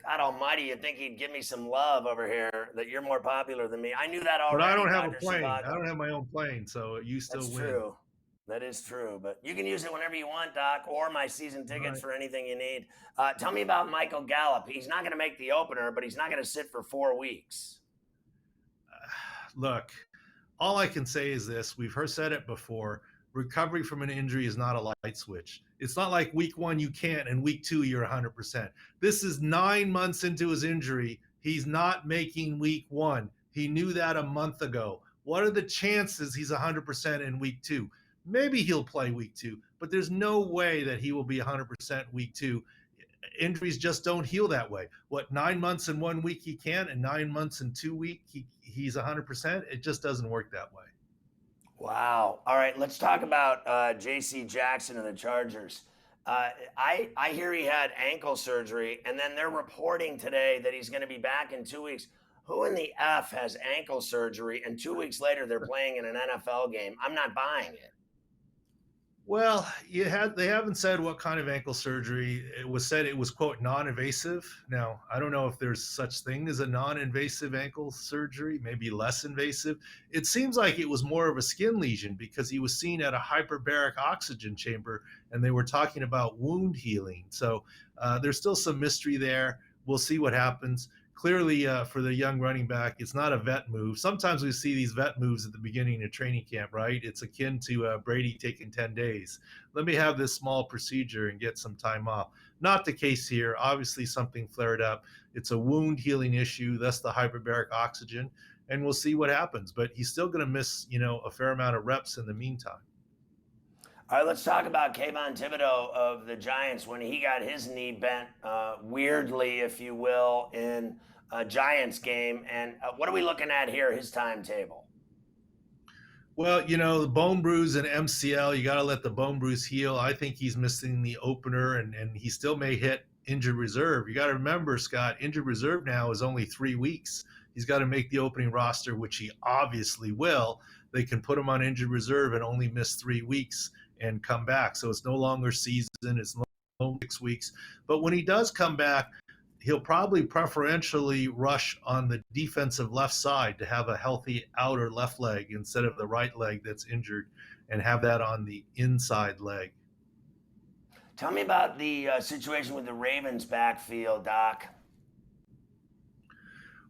God almighty, you'd think he'd give me some love over here, that you're more popular than me. I knew that already. But I don't have a Dr. plane. Chivago. I don't have my own plane, so you still That's win. true. That is true. But you can use it whenever you want, Doc, or my season tickets for anything you need. Tell me about Michael Gallup. He's not going to make the opener, but he's not going to sit for 4 weeks. Look, all I can say is this. We've said it before. Recovery from an injury is not a light switch. It's not like week 1 you can't and week 2 you're 100%. This is 9 months into his injury. He's not making week 1. He knew that a month ago. What are the chances he's 100% in week 2? Maybe he'll play week 2, but there's no way that he will be 100% week 2. Injuries just don't heal that way. 9 months in 1 week he can, and 9 months in 2 weeks he's 100%. It just doesn't work that way. Wow. All right, let's talk about J.C. Jackson and the Chargers. I hear he had ankle surgery, and then they're reporting today that he's going to be back in 2 weeks. Who in the F has ankle surgery, and 2 weeks later they're playing in an NFL game? I'm not buying it. Well, they haven't said what kind of ankle surgery. It was said it was, quote, non-invasive. Now, I don't know if there's such thing as a non-invasive ankle surgery, maybe less invasive. It seems like it was more of a skin lesion because he was seen at a hyperbaric oxygen chamber, and they were talking about wound healing. So there's still some mystery there. We'll see what happens. Clearly, for the young running back, it's not a vet move. Sometimes we see these vet moves at the beginning of training camp, right? It's akin to Brady taking 10 days. Let me have this small procedure and get some time off. Not the case here. Obviously, something flared up. It's a wound healing issue. That's the hyperbaric oxygen. And we'll see what happens. But he's still going to miss, a fair amount of reps in the meantime. All right, let's talk about Kayvon Thibodeaux of the Giants when he got his knee bent weirdly, if you will, in a Giants game. And what are we looking at here, his timetable? Well, the bone bruise and MCL, you got to let the bone bruise heal. I think he's missing the opener, and he still may hit injured reserve. You got to remember, Scott, injured reserve now is only 3 weeks. He's got to make the opening roster, which he obviously will. They can put him on injured reserve and only miss 3 weeks and come back. So it's no longer season. It's no 6 weeks. But when he does come back, he'll probably preferentially rush on the defensive left side to have a healthy outer left leg instead of the right leg that's injured, and have that on the inside leg. Tell me about the situation with the Ravens backfield, Doc.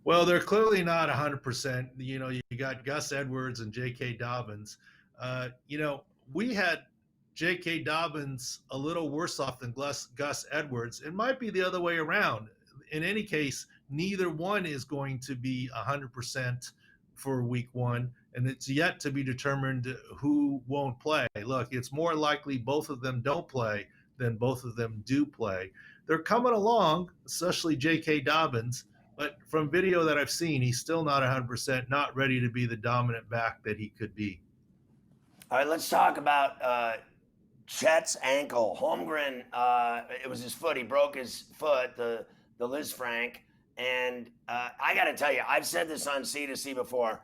Well, they're clearly not 100%. You know, you got Gus Edwards and J.K. Dobbins. You know, we had J.K. Dobbins a little worse off than Gus Edwards. It might be the other way around. In any case, neither one is going to be 100% for week one, and it's yet to be determined who won't play. Look, it's more likely both of them don't play than both of them do play. They're coming along, especially J.K. Dobbins, but from video that I've seen, he's still not 100%, not ready to be the dominant back that he could be. All right, let's talk about Chet's ankle. Holmgren, it was his foot. He broke his foot, the Liz Frank. And I got to tell you, I've said this on C2C before.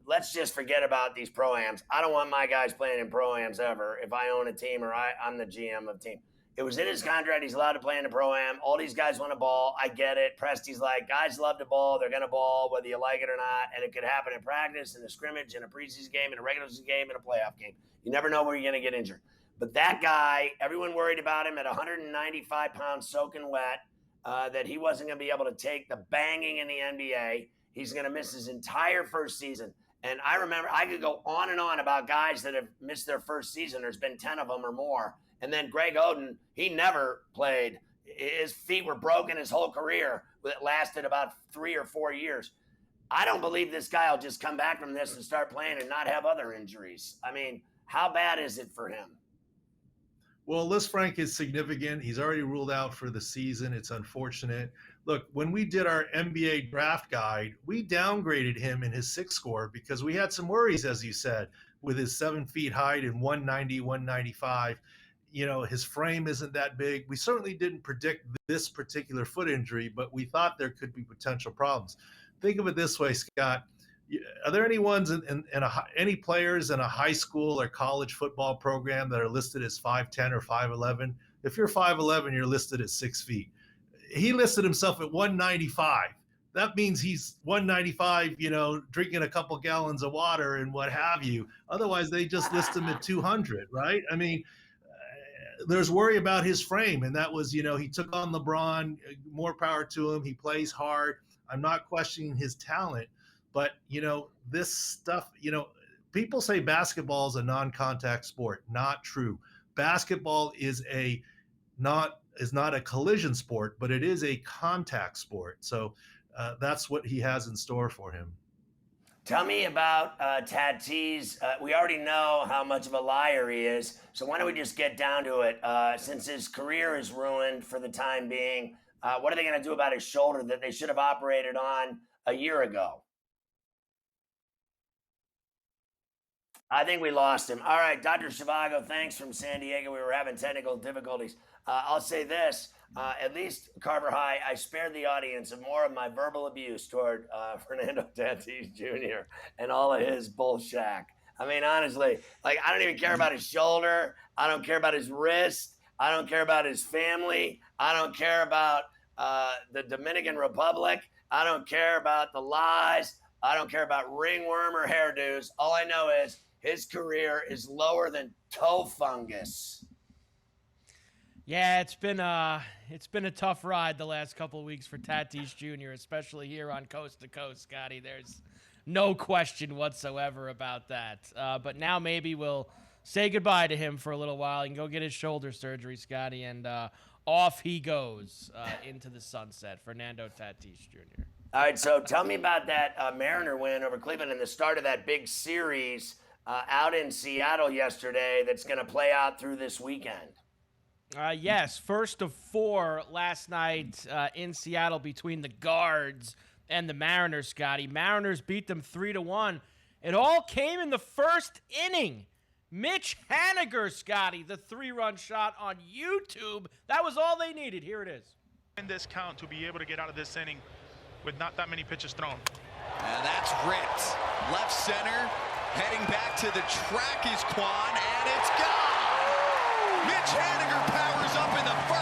Let's just forget about these pro-ams. I don't want my guys playing in pro-ams ever if I own a team or I'm the GM of a team. It was in his contract. He's allowed to play in a pro-am. All these guys want to ball. I get it. Presty's like, guys love to ball. They're going to ball whether you like it or not. And it could happen in practice, in a scrimmage, in a preseason game, in a regular season game, in a playoff game. You never know where you're going to get injured. But that guy, everyone worried about him at 195 pounds soaking wet, that he wasn't going to be able to take the banging in the NBA. He's going to miss his entire first season. And I remember I could go on and on about guys that have missed their first season. There's been 10 of them or more. And then Greg Oden, he never played. His feet were broken his whole career. It lasted about 3 or 4 years. I don't believe this guy will just come back from this and start playing and not have other injuries. I mean, how bad is it for him? Well, Liz Frank is significant. He's already ruled out for the season. It's unfortunate. Look, when we did our NBA draft guide, we downgraded him in his 6 score because we had some worries, as you said, with his 7 feet height and 190, 195. You know, his frame isn't that big. We certainly didn't predict this particular foot injury, but we thought there could be potential problems. Think of it this way, Scott. Are there any any players in a high school or college football program that are listed as 5'10" or 5'11"? If you're 5'11", you're listed at 6 feet. He listed himself at 195. That means he's 195, you know, drinking a couple gallons of water and what have you. Otherwise, they just list him at 200, right? I mean, there's worry about his frame, and that was, you know, he took on LeBron, more power to him. He plays hard. I'm not questioning his talent, but, you know, this stuff, you know, people say basketball is a non-contact sport. Not true. Basketball is not a collision sport, but it is a contact sport. So that's what he has in store for him. Tell me about Tatis. We already know how much of a liar he is, so why don't we just get down to it? Since his career is ruined for the time being, what are they going to do about his shoulder that they should have operated on a year ago? I think we lost him. All right, Dr. Zhivago, thanks from San Diego. We were having technical difficulties. I'll say this. At least, Carver High, I spared the audience of more of my verbal abuse toward Fernando Tatis Jr. and all of his bullshit. I mean, honestly, like, I don't even care about his shoulder. I don't care about his wrist. I don't care about his family. I don't care about the Dominican Republic. I don't care about the lies. I don't care about ringworm or hairdos. All I know is his career is lower than toe fungus. Yeah, it's been a tough ride the last couple of weeks for Tatis Jr., especially here on Coast to Coast, Scotty. There's no question whatsoever about that. But now maybe we'll say goodbye to him for a little while and go get his shoulder surgery, Scotty, and off he goes into the sunset, Fernando Tatis Jr. All right, so tell me about that Mariner win over Cleveland and the start of that big series out in Seattle yesterday that's going to play out through this weekend. Yes, first of 4 last night in Seattle between the Guards and the Mariners, Scotty. Mariners beat them 3-1. It all came in the first inning. Mitch Haniger, Scotty, the 3-run shot on YouTube. That was all they needed. Here it is. In this count to be able to get out of this inning with not that many pitches thrown. And that's ripped. Left center, heading back to the track is Quan, and it's gone! Mitch Haniger powers up in the first.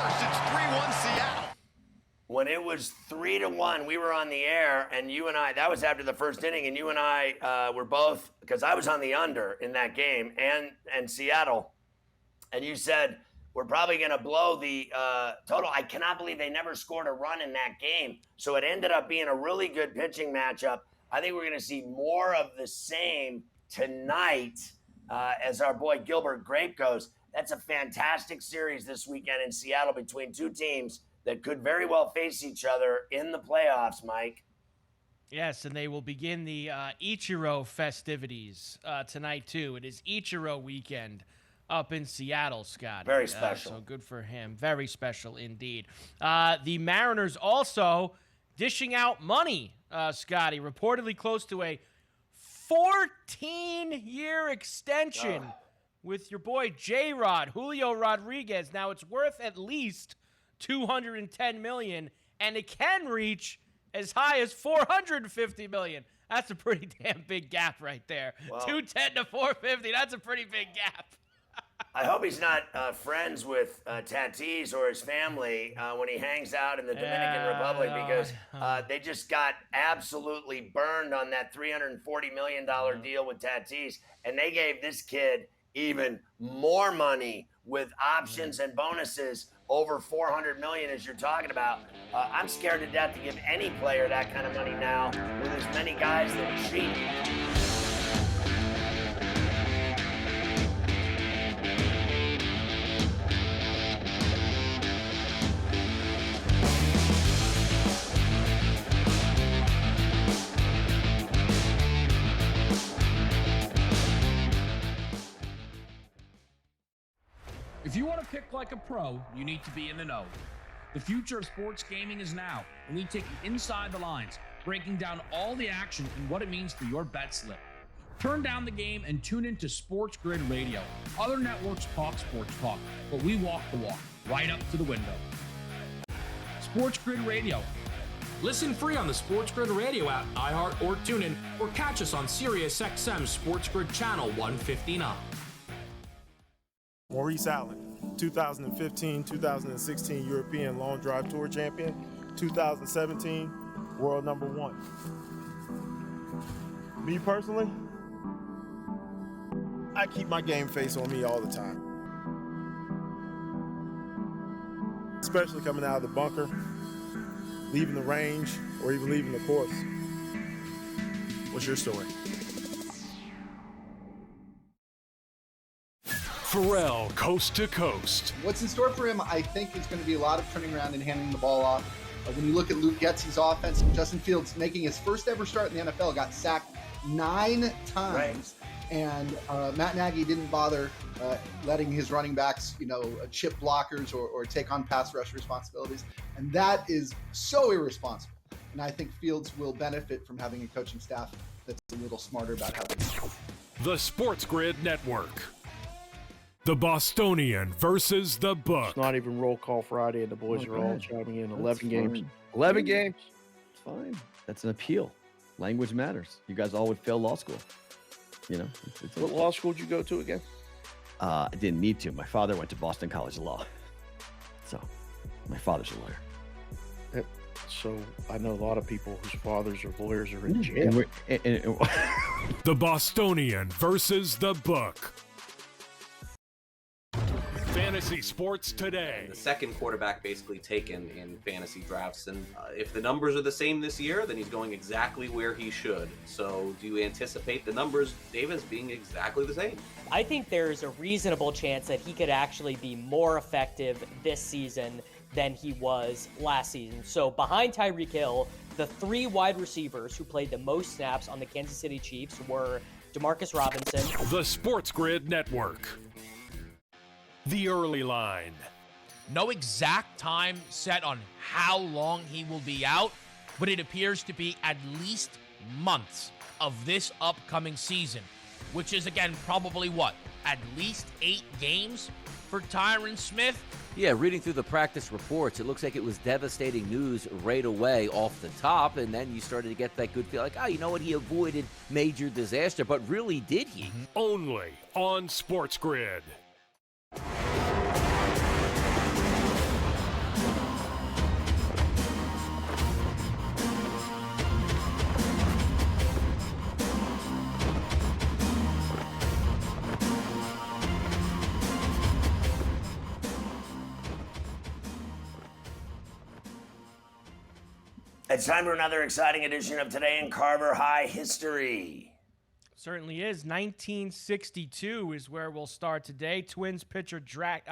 it was 3-1, we were on the air, and you and I, that was after the first inning, and you and I were both, because I was on the under in that game, and Seattle, and you said, we're probably going to blow the total. I cannot believe they never scored a run in that game. So it ended up being a really good pitching matchup. I think we're going to see more of the same tonight as our boy Gilbert Grape goes. That's a fantastic series this weekend in Seattle between two teams that could very well face each other in the playoffs, Mike. Yes, and they will begin the Ichiro festivities tonight, too. It is Ichiro weekend up in Seattle, Scott. Very special. So good for him. Very special indeed. The Mariners also dishing out money, Scotty, reportedly close to a 14-year extension with your boy J-Rod, Julio Rodríguez. Now, it's worth at least $210 million, and it can reach as high as $450 million. That's a pretty damn big gap right there. Wow. 210 to 450. That's a pretty big gap. I hope he's not friends with Tatis or his family when he hangs out in the Dominican Republic, because they just got absolutely burned on that $340 million deal with Tatis, and they gave this kid even more money with options and bonuses, over $400 million, as you're talking about. I'm scared to death to give any player that kind of money now with as many guys that cheat. If you want to pick like a pro, you need to be in the know. The future of sports gaming is now, and we take you inside the lines, breaking down all the action and what it means for your bet slip. Turn down the game and tune into Sports Grid Radio. Other networks talk sports talk, but we walk the walk, right up to the window. Sports Grid Radio. Listen free on the Sports Grid Radio app, iHeart, or TuneIn, or catch us on SiriusXM Sports Grid Channel 159. Maurice Allen, 2015-2016 European Long Drive Tour Champion, 2017 World Number 1. Me personally, I keep my game face on me all the time. Especially coming out of the bunker, leaving the range, or even leaving the course. What's your story? Ferrall, coast to coast. What's in store for him, I think, is going to be a lot of turning around and handing the ball off. When you look at Luke Getzey's offense, Justin Fields making his first ever start in the NFL, got sacked 9 times. Right. And Matt Nagy didn't bother letting his running backs, chip blockers or take on pass rush responsibilities. And that is so irresponsible. And I think Fields will benefit from having a coaching staff that's a little smarter about how they do. The Sports Grid Network. The Bostonian versus the Book. It's not even roll call Friday, and the boys are all chiming in. 11 games. Fine. 11 games. It's fine. That's an appeal. Language matters. You guys all would fail law school. What law school did you go to again? I didn't need to. My father went to Boston College of Law. So, my father's a lawyer. So, I know a lot of people whose fathers or lawyers are in jail. The Bostonian versus the Book. Fantasy sports today. The second quarterback basically taken in fantasy drafts, and if the numbers are the same this year, then he's going exactly where he should. So do you anticipate the numbers, Davis, being exactly the same? I think there's a reasonable chance that he could actually be more effective this season than he was last season. So behind Tyreek Hill, the 3 wide receivers who played the most snaps on the Kansas City Chiefs were Demarcus Robinson. The Sports Grid Network. The early line. No exact time set on how long he will be out, but it appears to be at least months of this upcoming season, which is, again, probably at least 8 games for Tyron Smith? Yeah, reading through the practice reports, it looks like it was devastating news right away off the top, and then you started to get that good feel like, you know what, he avoided major disaster, but really did he? Only on Sports Grid. It's time for another exciting edition of Today in Carver High History. Certainly is. 1962 is where we'll start today. Twins pitcher Jack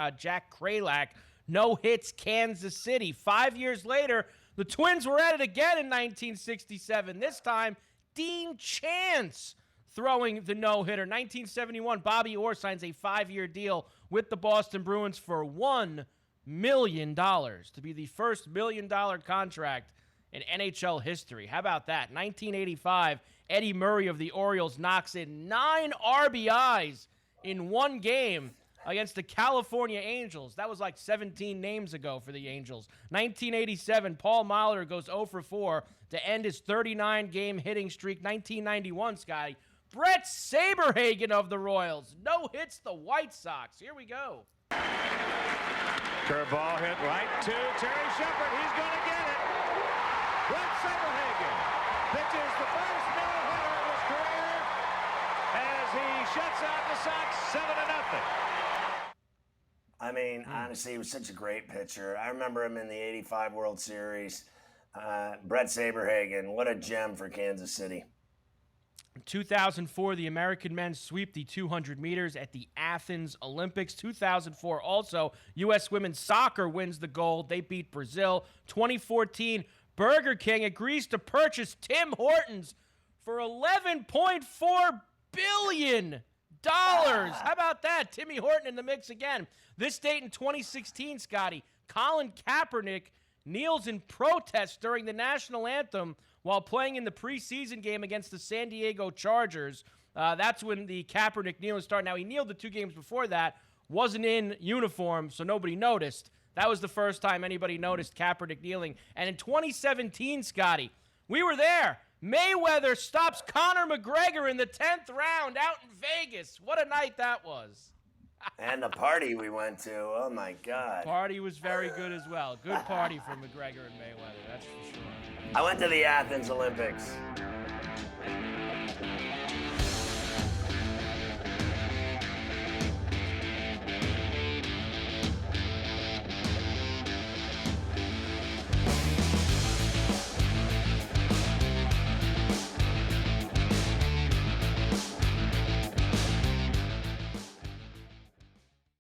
Kralak no-hits Kansas City. 5 years later, the Twins were at it again in 1967. This time, Dean Chance throwing the no-hitter. 1971, Bobby Orr signs a 5-year deal with the Boston Bruins for $1 million to be the first $1 million contract in NHL history. How about that? 1985, Eddie Murray of the Orioles knocks in 9 RBIs in one game against the California Angels. That was like 17 names ago for the Angels. 1987, Paul Molitor goes 0 for 4 to end his 39-game hitting streak. 1991, Scotty, Brett Saberhagen of the Royals no-hits the White Sox. Here we go. Curveball hit right to Terry Shepard. He's going to get it. Brett Saberhagen pitches the first no-hitter of his career as he shuts out the Sox 7-0. I mean, honestly, he was such a great pitcher. I remember him in the '85 World Series. Brett Saberhagen, what a gem for Kansas City. 2004, the American men sweep the 200 meters at the Athens Olympics. 2004, also, U.S. women's soccer wins the gold. They beat Brazil. 2014, Burger King agrees to purchase Tim Hortons for $11.4 billion. How about that? Timmy Horton in the mix again. This date in 2016, Scotty, Colin Kaepernick kneels in protest during the national anthem while playing in the preseason game against the San Diego Chargers. That's when the Kaepernick kneeling started. Now, he kneeled the 2 games before that, wasn't in uniform, so nobody noticed. That was the first time anybody noticed Kaepernick kneeling. And in 2017, Scotty, we were there. Mayweather stops Conor McGregor in the 10th round out in Vegas. What a night that was. And the party we went to, oh my God. Party was very good as well. Good party for McGregor and Mayweather, that's for sure. I went to the Athens Olympics.